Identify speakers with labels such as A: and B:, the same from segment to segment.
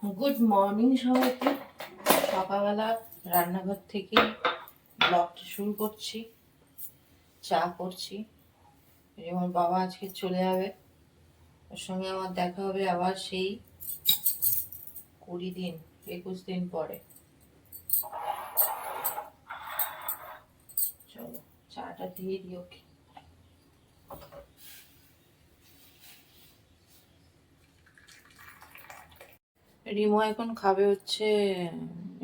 A: Good morning সবাইকে। সকালবেলা রান্নাঘর থেকে ব্লগটা শুরু করছি। চা করছি। আমার বাবা আজকে চলে যাবে, ওর সঙ্গে আমার দেখা হবে আবার সেই 20 দিন 21 দিন পরে। চলো চাটা দিয়ে দিই ওকে। রিমো এখন খাবে হচ্ছে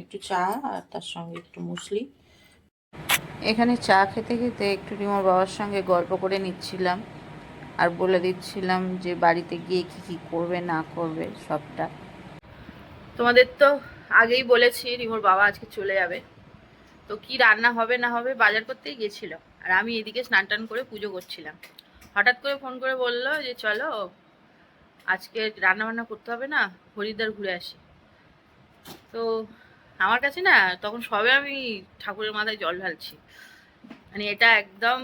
A: একটু চা আর তার সঙ্গে একটু মুসলি। এখানে চা খেতে খেতে একটু রিমোর বাবার সঙ্গে গল্প করে নিচ্ছিলাম আর বলে দিচ্ছিলাম যে বাড়িতে গিয়ে কি কি করবে না করবে সবটা। তোমাদের তো আগেই বলেছি রিমোর বাবা আজকে চলে যাবে, তো কি রান্না হবে না হবে বাজার করতেই গেছিল, আর আমি এদিকে স্নান টান করে পুজো করছিলাম। হঠাৎ করে ফোন করে বললো যে চলো আজকে রান্না বান্না করতে হবে না, হরিদ্বার ঘুরে আসি। তো আমার কাছে না তখন সবে আমি ঠাকুরের মাথায় জল ঢালছি, মানে এটা একদম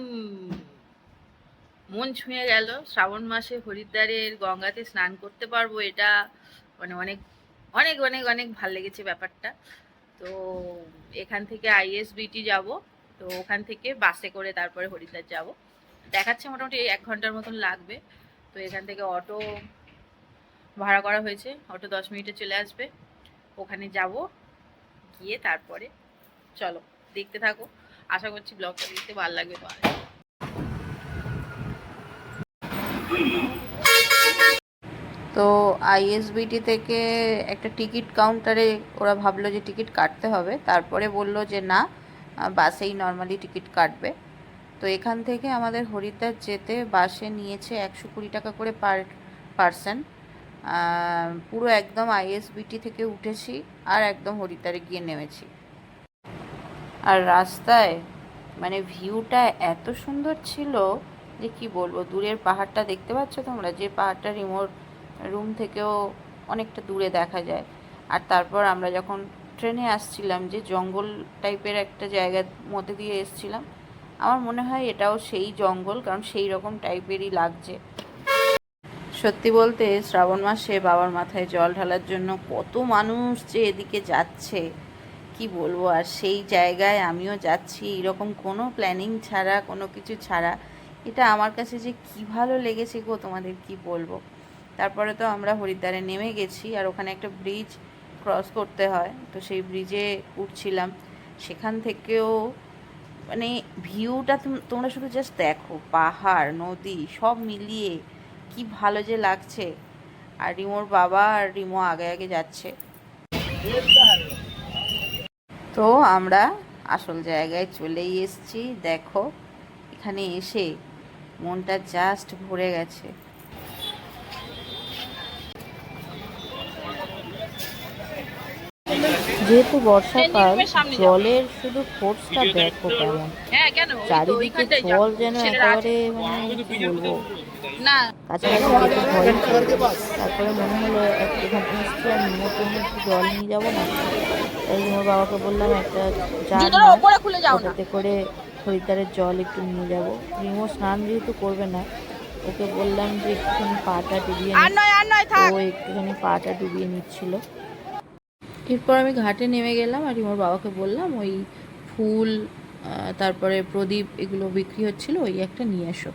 A: মন ছুঁয়ে গেল। শ্রাবণ মাসে হরিদ্বারের গঙ্গাতে স্নান করতে পারবো, এটা মানে অনেক অনেক অনেক অনেক ভাল লেগেছে ব্যাপারটা। তো এখান থেকে আইএসবিটি যাব, তো ওখান থেকে বাসে করে তারপরে হরিদ্বার যাব। দেখাচ্ছে মোটামুটি 1 ঘন্টার মতন লাগবে। তো এখান থেকে অটো ভাড়া করা হয়েছে, অটো 10 মিনিটে চলে আসবে। ওখানে যাব, গিয়ে তারপরে চলো দেখতে থাকো। আশা করছি ব্লগটা দেখতে ভালো লাগবে তোমাদের। তো আইএসবিটি থেকে একটা টিকিট কাউন্টারে ওরা ভাবলো যে টিকিট কাটতে হবে, তারপরে বলল যে না, বাসেই নর্মালি টিকিট কাটবে। তো এখান থেকে আমাদের হরিদ্বার যেতে বাসে নিয়েছে 120 টাকা করে পার পারসন। পুরো একদম আইএসবিটি থেকে উঠেছি আর একদম হরিদ্বারে গিয়ে নেমেছি। আর রাস্তায় মানে ভিউটা এত সুন্দর ছিল যে কি বলবো। দূরের পাহাড়টা দেখতে পাচ্ছ তোমরা, যে পাহাড়টা রিমোট রুম থেকেও অনেকটা দূরে দেখা যায়। আর তারপর আমরা যখন ট্রেনে আসছিলাম, যে জঙ্গল টাইপের একটা জায়গার মধ্যে দিয়ে এসছিলাম, আমার মনে হয় এটাও সেই জঙ্গল, কারণ সেই রকম টাইপেরই লাগছে। সত্যি বলতে শ্রাবণ মাসে বাবার মাথায় জল ঢালার জন্য কত মানুষ যে এদিকে যাচ্ছে কি বলবো। আর সেই জায়গায় আমিও যাচ্ছি এরকম কোনো প্ল্যানিং ছাড়া, কোনো কিছু ছাড়া। এটা আমার কাছে যে কি ভালো লেগেছে গো, তোমাদের কি বলবো। তারপরে তো আমরা হরিদ্বারে নেমে গেছি, আর ওখানে একটা ব্রিজ ক্রস করতে হয়, তো সেই ব্রিজে উঠছিলাম। সেখান থেকেও মানে ভিউটা তোমরা শুধু জাস্ট দেখো, পাহাড় নদী সব মিলিয়ে কি ভালো যে লাগছে। আর রিমোর বাবা আর রিমো আগে আগে যাচ্ছে। তো আমরা আসল জায়গায় চলেই এসেছি। দেখো এখানে এসে মনটা জাস্ট ভরে গেছে। যেহেতু বর্ষাকাল, জলের শুধু ফোর্সটা দেখো কেমন, চারিদিকে জল যেন একেবারে মানে কি বলবো, কাছাকাছি যেতে ভয়ই করবে। তারপরে মনে হলো এখানে এসছি আর নিমোর জন্য একটু জল নিয়ে যাবো না, তাই নিমোর বাবাকে বললাম একটা জার নাও, ওটাতে করে হরিদ্বারের জল একটু নিয়ে যাব। রিমো স্নান যেহেতু করবে না, ওকে বললাম যে একটুখানি পাটা ডুবিয়ে ও একটুখানি পাটা ডুবিয়ে নিচ্ছিল। এরপর আমি ঘাটে নেমে গেলাম আর রিমোর বাবাকে বললাম ওই ফুল তারপরে প্রদীপ এগুলো বিক্রি হচ্ছিল, ওই একটা নিয়ে এসো।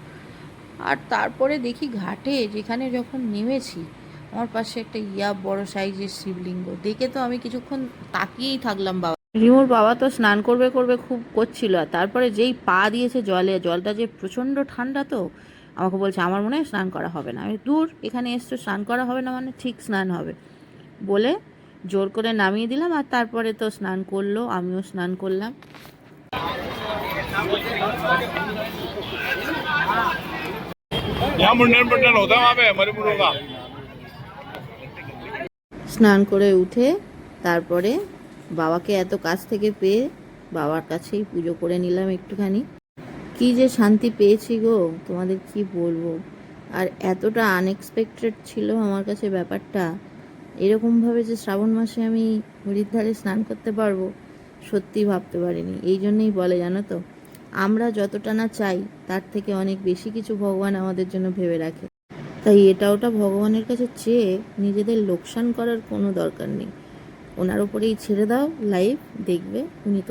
A: আর তারপরে দেখি ঘাটে যেখানে যখন নেমেছি, আমার পাশে একটা বড় সাইজের শিবলিঙ্গ দেখে তো আমি কিছুক্ষণ তাকিয়েই থাকলাম। বাবা রিমোর বাবা তো স্নান করবে করবে খুব করছিল, আর তারপরে যেই পা দিয়েছে জলে, জলটা যে প্রচণ্ড ঠান্ডা, তো আমাকে বলছে আমার মনে হয় স্নান করা হবে না। আমি দূর, এখানে এসছো স্নান করা হবে না মানে ঠিক স্নান হবে বলে জোর করে নামিয়ে দিলাম। আর তারপরে তো স্নান করলো, আমিও স্নান করলাম। স্নান করে উঠে তারপরে বাবাকে এত কাছ থেকে পেয়ে বাবার কাছেই পুজো করে নিলাম একটুখানি। কি যে শান্তি পেয়েছি গো, তোমাদের কি বলবো। আর এতটা আনএক্সপেক্টেড ছিল আমার কাছে ব্যাপারটা, এরকমভাবে যে শ্রাবণ মাসে আমি হরিদ্বারে স্নান করতে পারবো সত্যি ভাবতে পারিনি। এই জন্যই বলে জানো তো, আমরা যতটা না চাই তার থেকে অনেক বেশি কিছু ভগবান আমাদের জন্য ভেবে রাখে। তাই এটা ওটা ভগবানের কাছে চেয়ে নিজেদের লোকসান করার কোনো দরকার নেই। ওনার ওপরেই ছেড়ে দাও লাইফ, দেখবে উনি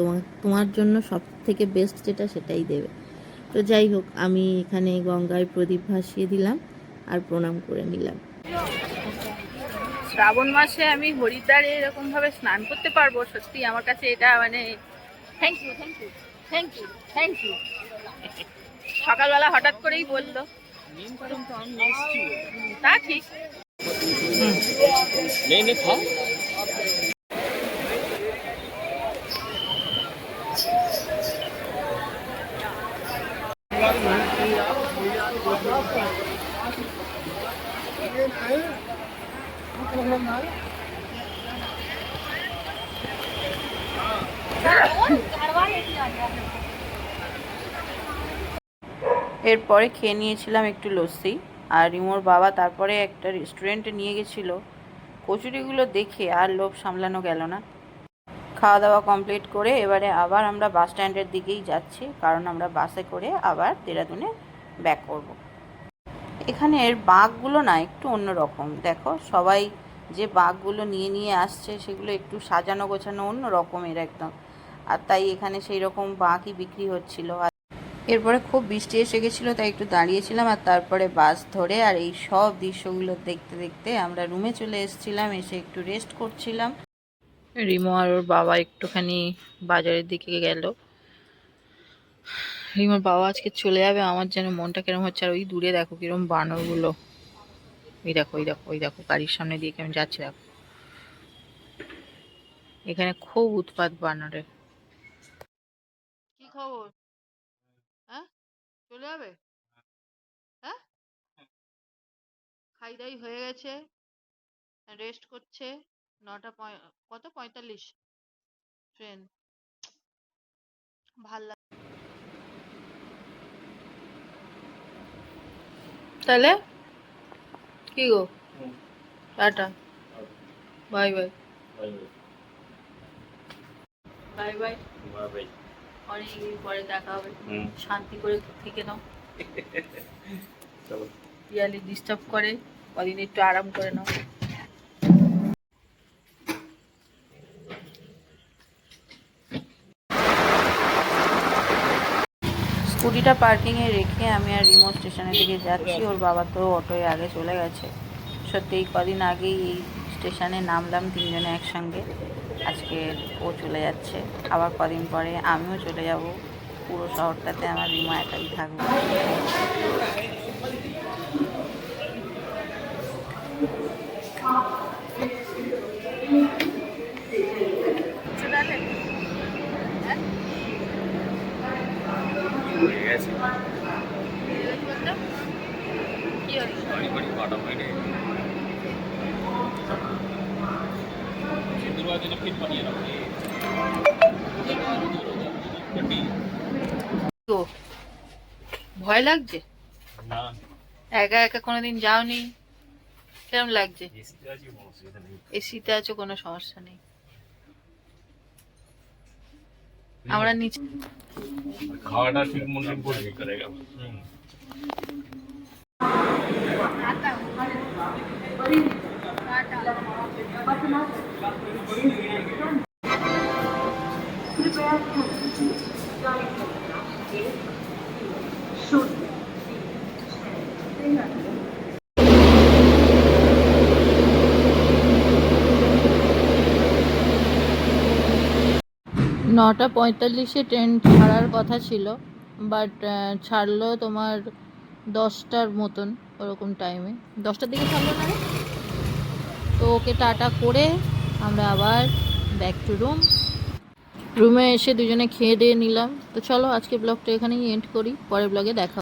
A: তোমার জন্য সব থেকে বেস্ট যেটা সেটাই দেবে। তো যাই হোক, আমি এখানে গঙ্গায় প্রদীপ ভাসিয়ে দিলাম আর প্রণাম করে নিলাম। শ্রাবণ মাসে আমি হরিদ্বারে এরকমভাবে স্নান করতে পারবো, সত্যি আমার কাছে এটা মানে thank you thank you thank you thank you. সকালবেলা হঠাৎ করেই বললো, তা ঠিক। এরপরে খেয়ে নিয়েছিলাম একটু লস্যি, আর রিমোর বাবা তারপরে একটা রেস্টুরেন্টে নিয়ে গেছিলো। কচুরিগুলো দেখে আর লোভ সামলানো গেল না। খাওয়া দাওয়া কমপ্লিট করে এবারে আবার আমরা বাস স্ট্যান্ডের দিকেই যাচ্ছি, কারণ আমরা বাসে করে আবার দেরাদুনে ব্যাক করব। এখানের বাঁকগুলো না একটু অন্যরকম, দেখো সবাই যে বাঁকগুলো নিয়ে নিয়ে আসছে সেগুলো একটু সাজানো গোছানো অন্য রকমের একদম, আর তাই এখানে সেই রকম বাঁকই বিক্রি হচ্ছিল। আর এরপরে খুব বৃষ্টি এসে গেছিলো, তাই একটু দাঁড়িয়েছিলাম, আর তারপরে বাস ধরে আর এই সব দৃশ্যগুলো দেখতে দেখতে আমরা রুমে চলে এসেছিলাম, এসে একটু রেস্ট করছিলাম। রিমো আর ওর বাবা একটুখানি বাজারের দিকে গেল। রিমোর বাবা আজকে চলে যাবে, আমার যেন মনটা কিরম হচ্ছে। আর ওই দূরে দেখো কিরম বানরগুলো, ওই দেখো ওই দেখো ওই দেখো গাড়ির সামনে দিয়ে কেমন যাচ্ছে দেখো। এখানে খুব উৎপাত বানরের। কি খবর? হ্যাঁ, চলে যাবে? হ্যাঁ, খাই দাই হয়ে গেছে, রেস্ট করছে। 9টা কত 45 ট্রেন, ভাল লাগে। তাহলে কি গো, tata, bye bye bye bye, অনেকদিন পরে দেখা হবে। শান্তি করে থেকে নাও, পিয়ালি ডিস্টার্ব করে, কদিন একটু আরাম করে নাও। স্কুটিটা পার্কিংয়ে রেখে আমি আর রিমো স্টেশনের দিকে যাচ্ছি। ওর বাবা তো অটোয় আগে চলে গেছে। সত্যি এই কদিন আগেই এই স্টেশনে নামলাম তিনজনে একসঙ্গে, আজকে ও চলে যাচ্ছে, আবার কদিন পরে আমিও চলে যাব। পুরো শহরটাতে আমার রিমো একাই থাকবে। ভয় লাগছে? একা একা কোনোদিন যাওনি, কেমন লাগছে? এসিতে আছো, কোনো সমস্যা নেই। আমরা নিচে খাওয়াটা ঠিক মতো করবি করেগা। নটা 45-এ ট্রেন ছাড়ার কথা ছিল, বাট ছাড়লো তোমার 10টার মতন ওরকম টাইমে, 10টার দিকে ছাড়লো না। তো ওকে টাটা করে আমরা আবার ব্যাক টু রুমে এসে দুজনে খেয়ে দিয়ে নিলাম। তো চলো আজকে ব্লগটা এখানেই এন্ড করি, পরের ব্লগে দেখা।